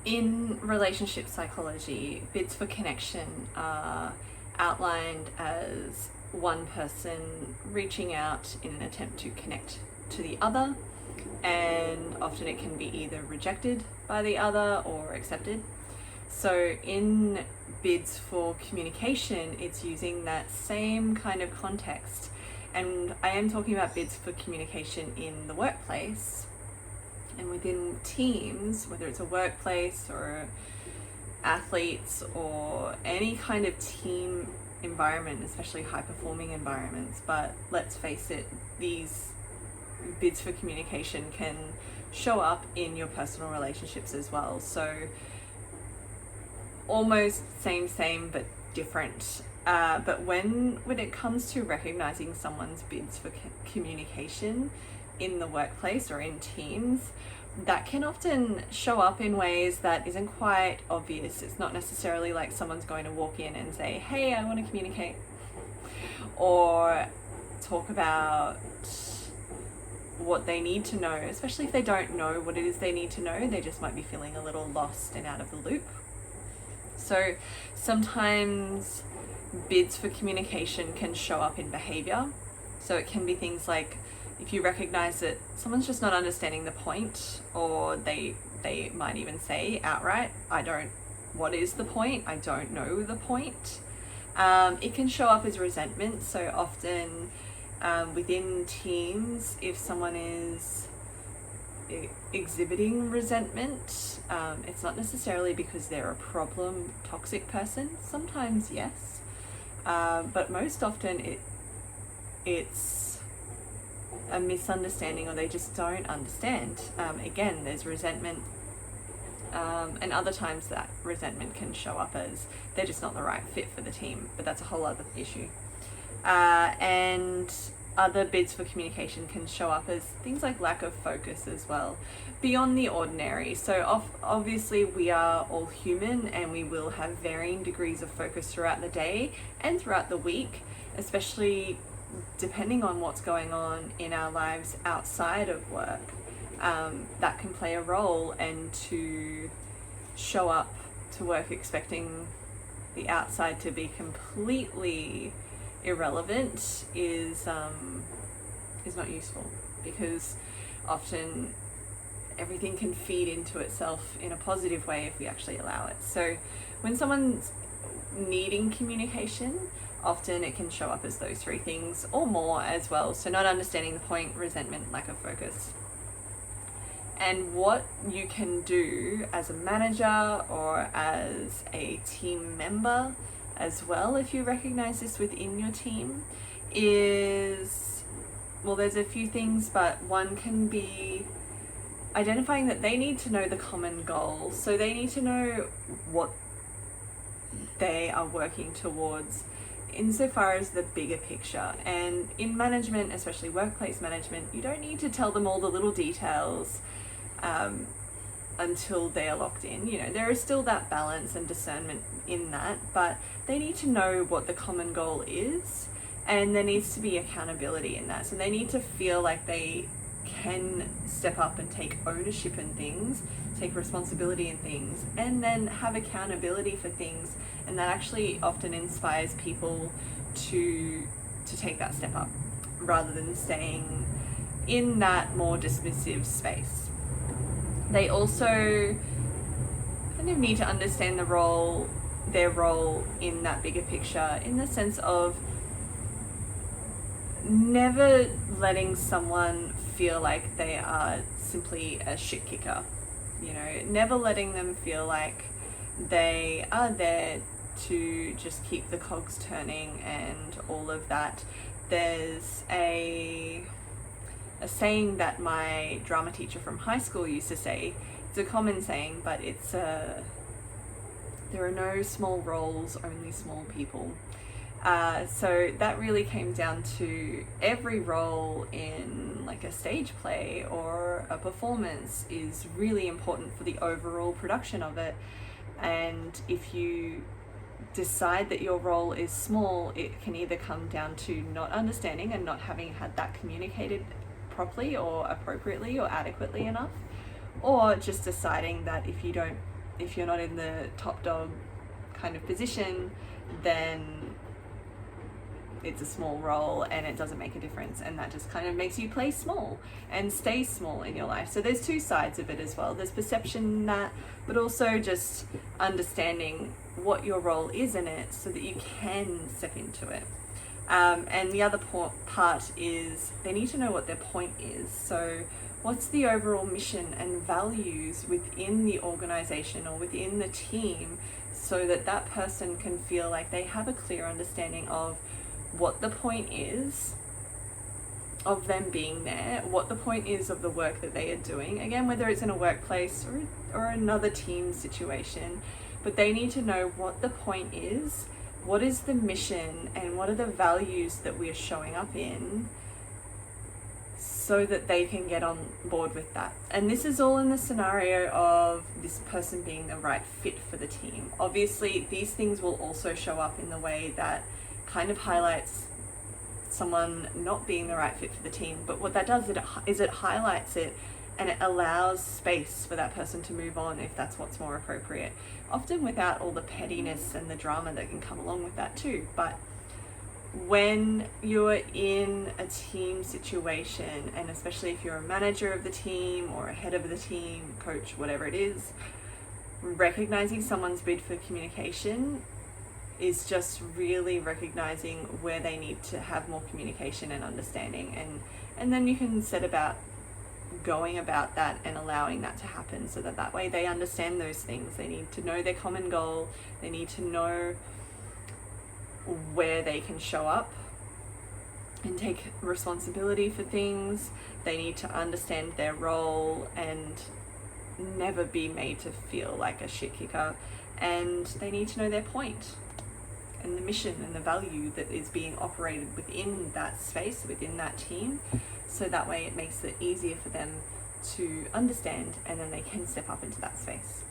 In relationship psychology, bids for connection are outlined as one person reaching out in an attempt to connect to the other, and often it can be either rejected by the other or accepted. So in bids for communication, it's using that same kind of context. And I am talking about bids for communication in the workplace and within teams, whether it's a workplace or athletes or any kind of team environment, especially high performing environments. But let's face it, these bids for communication can show up in your personal relationships as well. So almost same but different. But when it comes to recognizing someone's bids for communication in the workplace or in teams, that can often show up in ways that isn't quite obvious. It's not necessarily like someone's going to walk in and say, hey, I want to communicate, or talk about what they need to know, especially if they don't know what it is they need to know. They just might be feeling a little lost and out of the loop. So sometimes bids for communication can show up in behavior. So it can be things like, if you recognize that someone's just not understanding the point, or they might even say outright, what is the point? I don't know the point. It can show up as resentment. So often within teams, if someone is exhibiting resentment, it's not necessarily because they're a problem, toxic person. Sometimes yes, but most often it's a misunderstanding, or they just don't understand. Again, there's resentment, and other times that resentment can show up as they're just not the right fit for the team, but that's a whole other issue. And other bids for communication can show up as things like lack of focus as well, beyond the ordinary. So obviously we are all human, and we will have varying degrees of focus throughout the day and throughout the week, especially depending on what's going on in our lives outside of work. That can play a role, and to show up to work expecting the outside to be completely irrelevant is not useful, because often everything can feed into itself in a positive way if we actually allow it. So when someone's needing communication, often it can show up as those three things or more as well. So not understanding the point, resentment, lack of focus. And what you can do as a manager or as a team member as well, if you recognize this within your team, is, well, there's a few things, but one can be identifying that they need to know the common goal. So they need to know what they are working towards insofar as the bigger picture. And in management, especially workplace management, you don't need to tell them all the little details until they are locked in. You know, there is still that balance and discernment in that, but they need to know what the common goal is, and there needs to be accountability in that. So they need to feel like they can step up and take ownership in things, take responsibility in things, and then have accountability for things. And that actually often inspires people to take that step up, rather than staying in that more dismissive space. They also kind of need to understand their role in that bigger picture, in the sense of never letting someone feel like they are simply a shit kicker. You know, never letting them feel like they are there to just keep the cogs turning and all of that. There's a saying that my drama teacher from high school used to say. It's a common saying, but it's there are no small roles, only small people. So that really came down to every role in like a stage play or a performance is really important for the overall production of it. And if you decide that your role is small, it can either come down to not understanding and not having had that communicated properly or appropriately or adequately enough, or just deciding that if you don't if you're not in the top dog kind of position, then it's a small role and it doesn't make a difference, and that just kind of makes you play small and stay small in your life. So there's two sides of it as well. There's perception in that, but also just understanding what your role is in it so that you can step into it. And the other part is they need to know what their point is. So what's the overall mission and values within the organization or within the team, so that that person can feel like they have a clear understanding of what the point is of them being there, what the point is of the work that they are doing, again, whether it's in a workplace or another team situation, but they need to know what the point is, what is the mission, and what are the values that we are showing up in, so that they can get on board with that. And this is all in the scenario of this person being the right fit for the team. Obviously, these things will also show up in the way that kind of highlights someone not being the right fit for the team. But what that does is it highlights it, and it allows space for that person to move on if that's what's more appropriate. Often without all the pettiness and the drama that can come along with that too. But when you're in a team situation, and especially if you're a manager of the team or a head of the team, coach, whatever it is, recognizing someone's bid for communication is just really recognizing where they need to have more communication and understanding, and then you can set about going about that and allowing that to happen, so that way they understand those things. They need to know their common goal, they need to know where they can show up and take responsibility for things. They need to understand their role and never be made to feel like a shit kicker, and they need to know their point and the mission and the value that is being operated within that space, within that team, so that way it makes it easier for them to understand, and then they can step up into that space.